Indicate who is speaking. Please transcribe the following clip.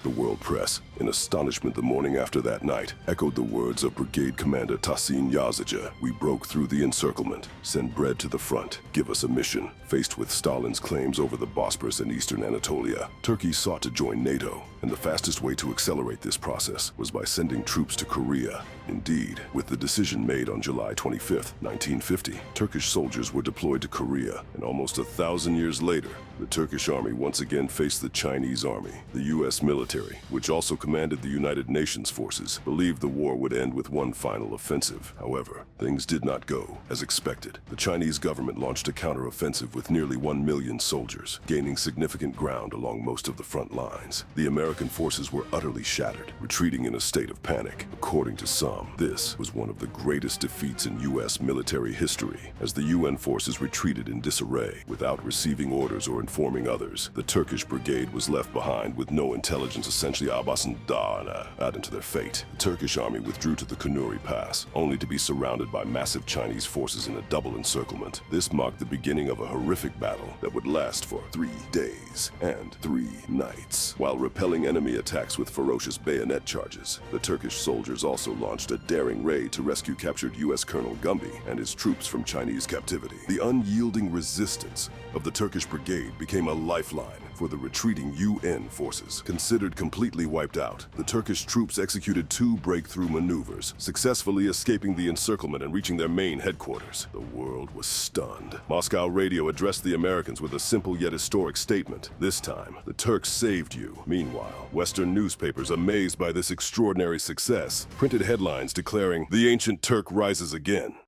Speaker 1: The world press, in astonishment the morning after that night, echoed the words of Brigade Commander Tahsin Yazıcı. We broke through the encirclement. Send bread to the front. Give us a mission. Faced with Stalin's claims over the Bosporus and eastern Anatolia, Turkey sought to join NATO, and the fastest way to accelerate this process was by sending troops to Korea. Indeed, with the decision made on July 25, 1950, Turkish soldiers were deployed to Korea, and almost 1,000 years later, the Turkish army once again faced the Chinese army. The U.S. military, which also commanded the United Nations forces, believed the war would end with one final offensive. However, things did not go as expected. The Chinese government launched a counter-offensive with nearly 1 million soldiers, gaining significant ground along most of the front lines. The American forces were utterly shattered, retreating in a state of panic. According to some, this was one of the greatest defeats in U.S. military history, as the UN forces retreated in disarray. Without receiving orders or informing others, the Turkish brigade was left behind with no intelligence, essentially out into their fate. The Turkish army withdrew to the Kunuri Pass, only to be surrounded by massive Chinese forces in a double encirclement. This marked the beginning of a horrific battle that would last for 3 days and 3 nights. While repelling enemy attacks with ferocious bayonet charges, the Turkish soldiers also launched a daring raid to rescue captured U.S. Colonel Gumby and his troops from Chinese captivity. The unyielding resistance of the Turkish brigade became a lifeline for the retreating UN forces. Considered completely wiped out, the Turkish troops executed 2 breakthrough maneuvers, successfully escaping the encirclement and reaching their main headquarters. The world was stunned. Moscow radio addressed the Americans with a simple yet historic statement. This time, the Turks saved you. Meanwhile, Western newspapers, amazed by this extraordinary success, printed headlines declaring, "The ancient Turk rises again."